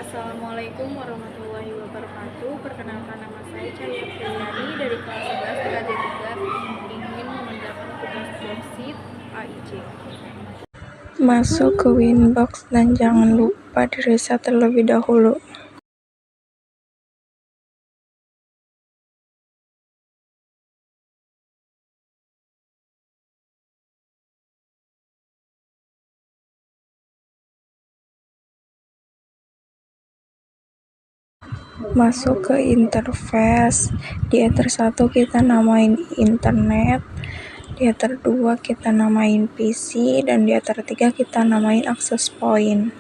Assalamualaikum warahmatullahi wabarakatuh. Perkenalkan, nama saya Cahya Priyadi dari kelas 11 TKJ 3, ingin mengerjakan tugas worksheet AIJ. Masuk ke Winbox dan jangan lupa di-reset terlebih dahulu. Masuk ke interface. Di Ether 1 kita namain internet, di Ether 2 kita namain PC, dan di Ether 3 kita namain access point.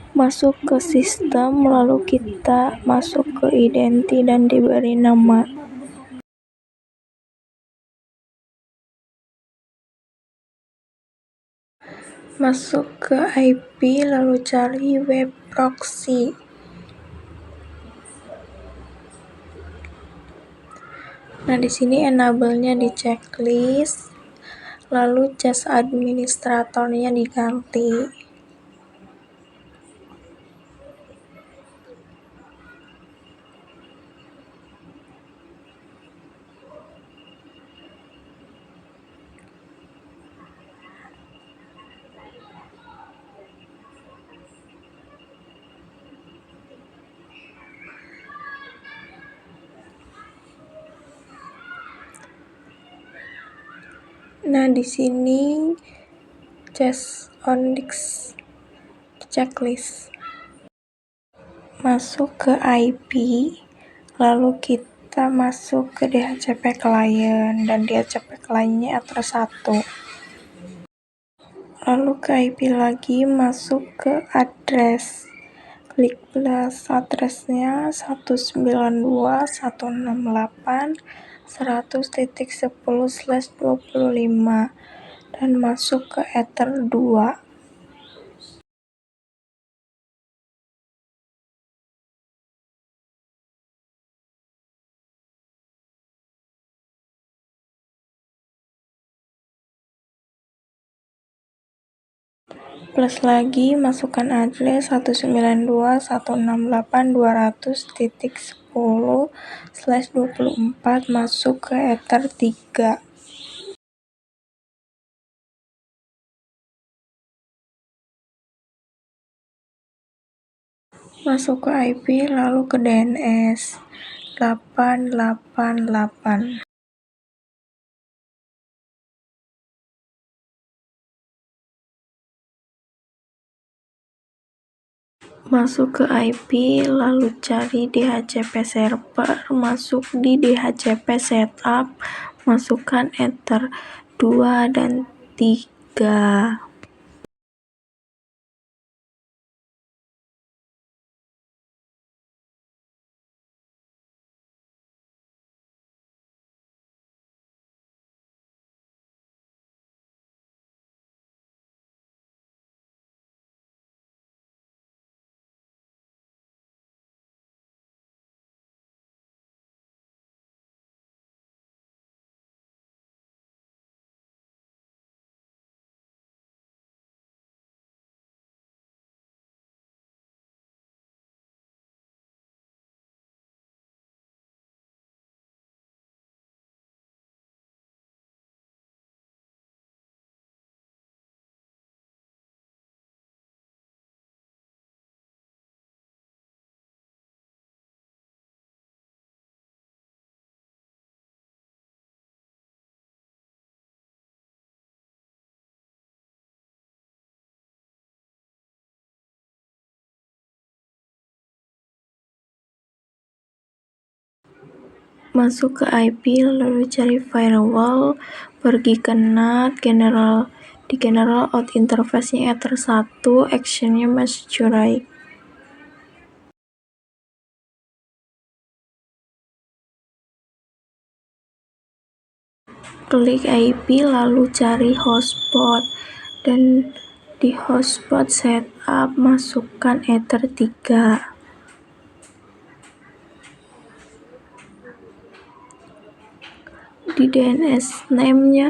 Masuk ke sistem, lalu kita masuk ke identi dan diberi nama. Masuk ke IP, lalu cari web proxy. Nah, di sini enable-nya di checklist, lalu just administratornya diganti. Nah, di sini just on this checklist. Masuk ke IP, lalu kita masuk ke DHCP client, dan DHCP client-nya Ether 1. Lalu ke IP lagi, masuk ke address. Klik plus addressnya 192.168.100.10/25 dan masuk ke Ether 2. Plus lagi, masukkan address 192.168.200.10/24 masuk ke Ether 3. Masuk ke IP, lalu ke DNS 888. Masuk ke IP, lalu cari DHCP server, masuk di DHCP setup, masukkan Ether 2 dan 3. Masuk ke IP, lalu cari firewall, pergi ke NAT, di general out interface-nya Ether 1, action-nya must to right. Klik IP lalu cari hotspot dan di hotspot setup masukkan Ether 3. Di DNS name-nya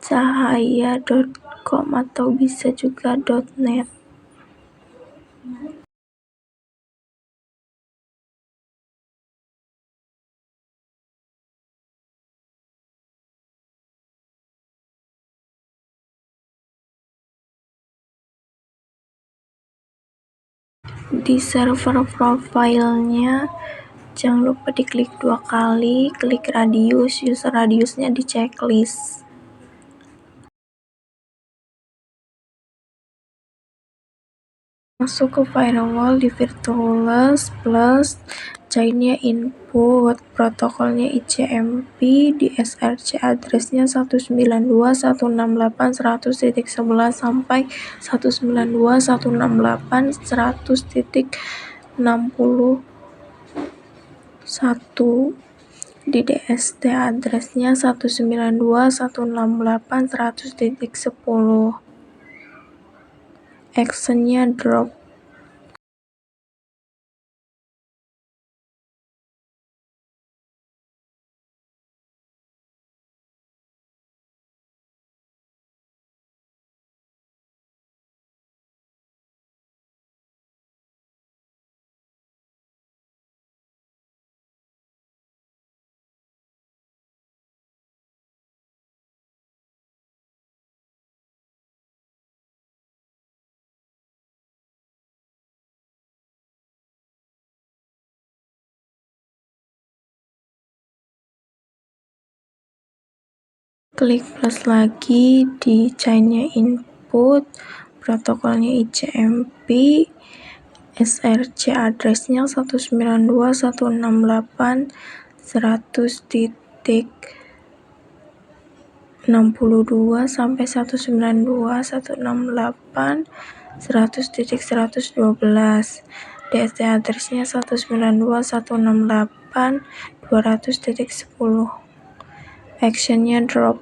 cahaya.com atau bisa juga .net. Di server profile-nya jangan lupa diklik 2 kali, klik radius, user radiusnya di checklist. Masuk ke firewall di virtualist plus chainnya input, protokolnya ICMP, di SRC addressnya 192.168.100.11 sampai 192.168.100.61. Di DST addressnya 192.168.100.10. Actionnya drop. Klik plus lagi di chainnya input, protokolnya ICMP, SRC addressnya 192.168.100.62 sampai 192.168.100.112. DST addressnya 192.168.200.10. Actionnya drop.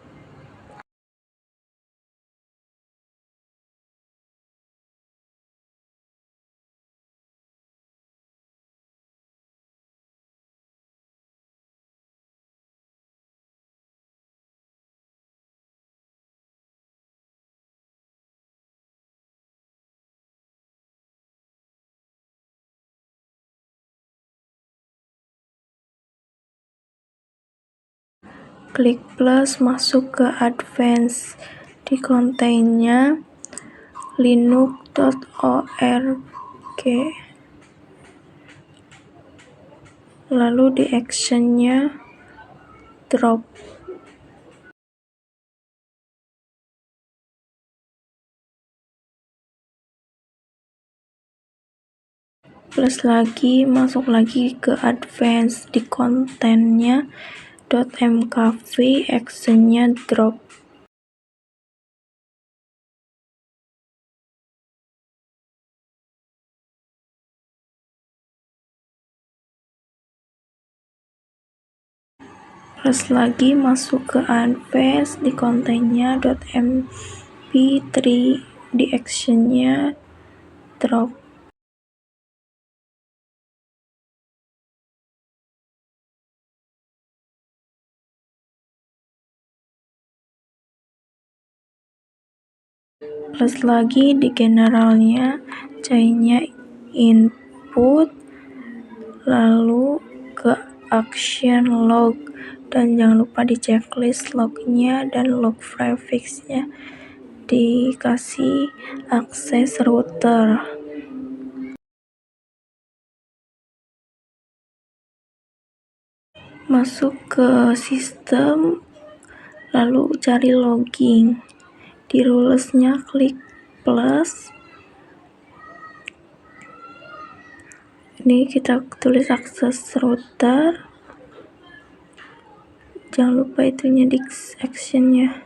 Klik plus, masuk ke advance. Di kontennya linux.org. Lalu di actionnya drop. Plus lagi, masuk lagi ke advance. Di kontennya .mkv, actionnya drop. Plus lagi, masuk ke advance. Di kontennya .mp3, di actionnya drop. Plus lagi di generalnya chainnya input, lalu ke action log, dan jangan lupa di checklist lognya dan log prefixnya dikasih akses router. Masuk ke sistem, lalu cari logging. Di rulesnya klik plus. Ini kita tulis akses router. Jangan lupa itunya di actionnya.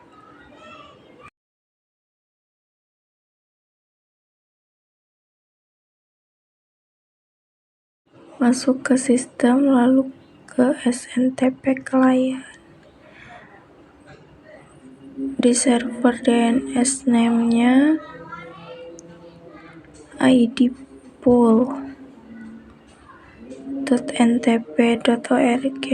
Masuk ke sistem, lalu ke SNTP client. Di server DNS name-nya idpool.ntp.org.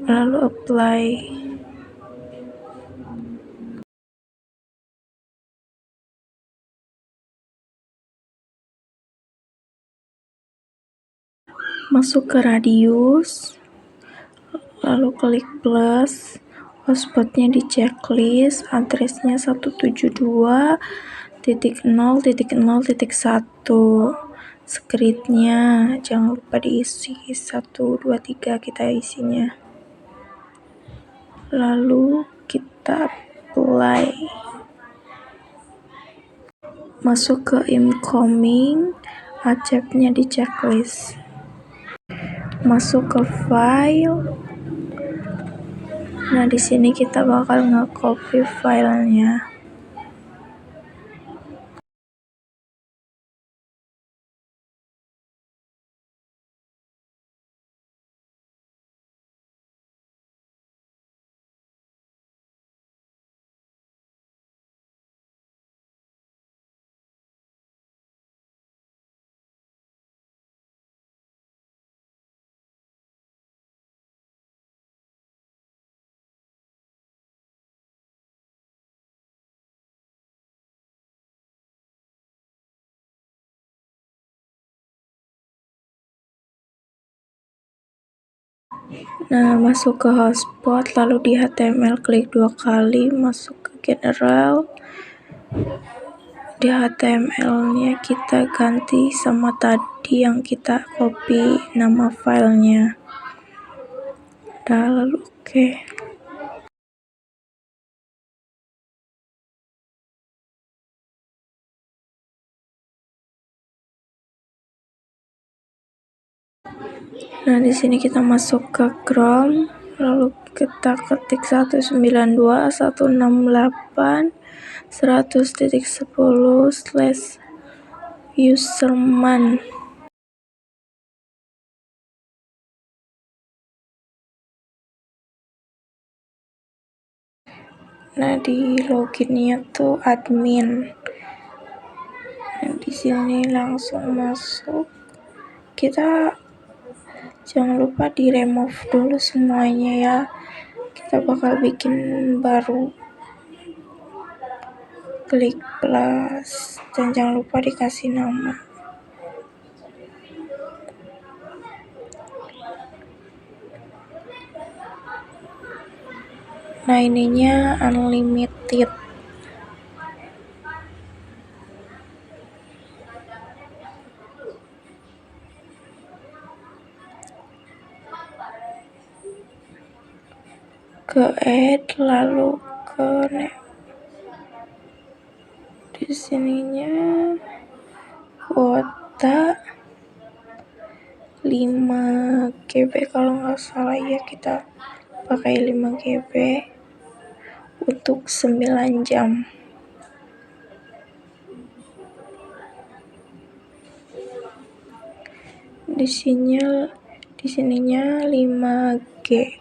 Lalu apply. Masuk ke radius, lalu klik plus, hotspotnya di checklist, addressnya 172.0.0.1, scriptnya jangan lupa diisi 1, 2, 3 kita isinya, lalu kita apply. Masuk ke incoming, accept-nya di checklist. Masuk ke file. Nah, di sini kita bakal nge-copy filenya. Nah, masuk ke hotspot, lalu di HTML klik 2 kali, masuk ke general. Di HTML-nya kita ganti sama tadi yang kita copy nama filenya. Udah, lalu oke. Nah, di sini kita masuk ke Chrome, lalu kita ketik 192.168.100.10/userman. Nah, di loginnya tuh admin. Nah, di sini langsung masuk. Kita jangan lupa di remove dulu semuanya ya. Kita bakal bikin baru. Klik plus dan jangan lupa dikasih nama. Nah, ininya unlimited. Ke add, lalu ke di sininya kuota 5 GB kalau nggak salah ya, kita pakai 5 GB untuk 9 jam. Di sininya 5G.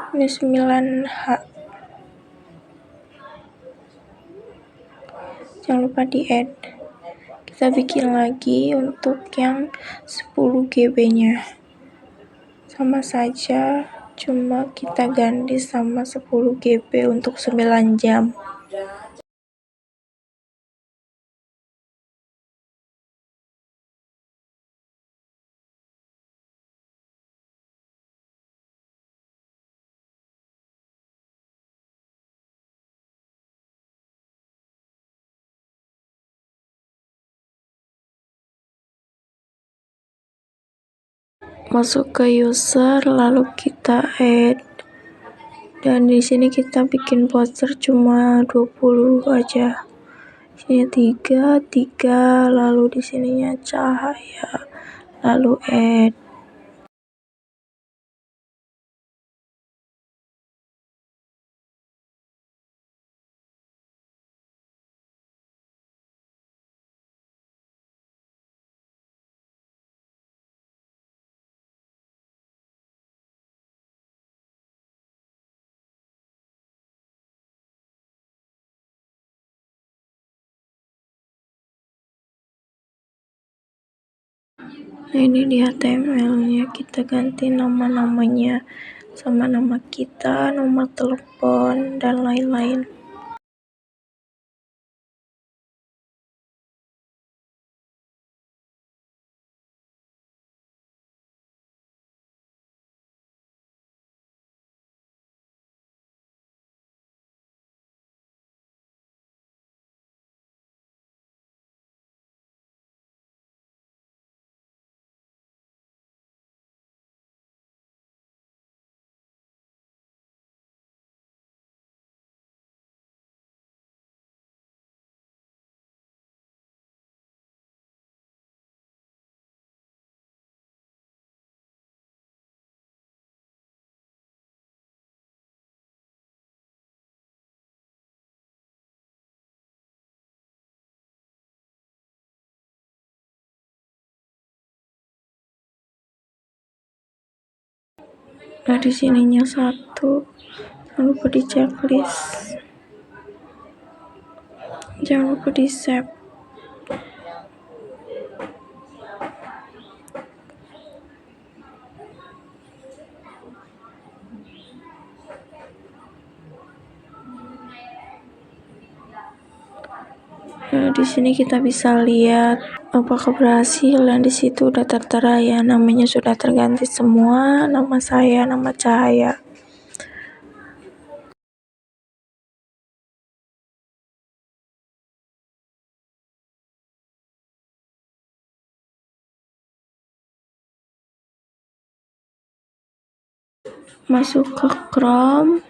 Ini 9H. Jangan lupa di add. Kita bikin lagi untuk yang 10 GB-nya. Sama saja, cuma kita ganti sama 10 GB untuk 9 jam. Masuk ke user, lalu kita add. Dan di sini kita bikin poster cuma 20 aja. Sini 3, lalu di sininya cahaya, lalu add. Nah, ini di HTML-nya kita ganti nama-namanya sama nama kita, nomor telepon, dan lain-lain. Nah, di sininya 1, jangan lupa di checklist, jangan lupa di save. Nah, di sini kita bisa lihat apakah berhasil, dan di situ udah tertera ya, namanya sudah terganti semua, nama saya, nama Cahaya. Masuk ke Chrome.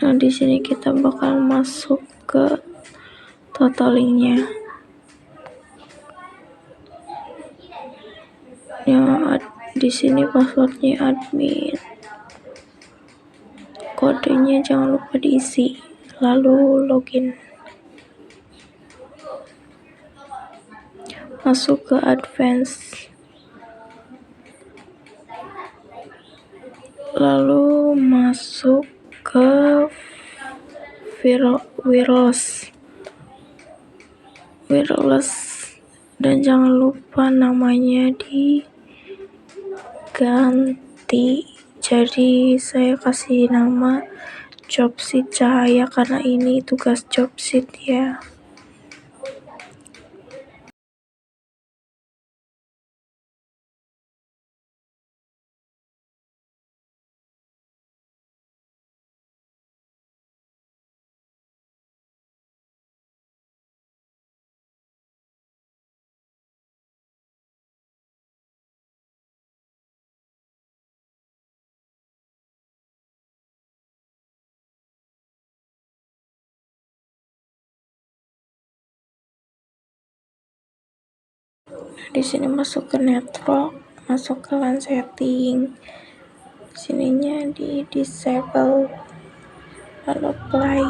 Nah, di sini kita bakal masuk ke totalingnya. Ya, di sini passwordnya admin. Kodenya jangan lupa diisi, lalu login. Masuk ke advance. Lalu masuk ke wireless, dan jangan lupa namanya diganti. Jadi saya kasih nama Jobsit Cahaya karena ini tugas Jobsit ya. Di sini masuk ke network, masuk ke LAN setting. Sininya di disable, lalu apply.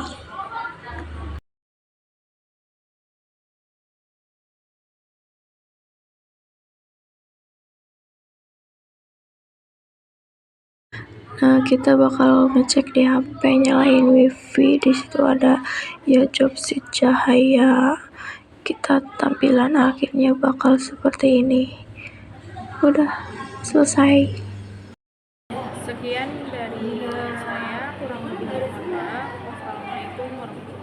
Nah, kita bakal ngecek di HP, nyalain wifi. Di situ ada ya Jobsit Cahaya. Kita tampilan akhirnya bakal seperti ini. Udah selesai. Sekian dari saya, kurang lebihnya mohon maaf. Wassalamualaikum warahmatullahi wabarakatuh.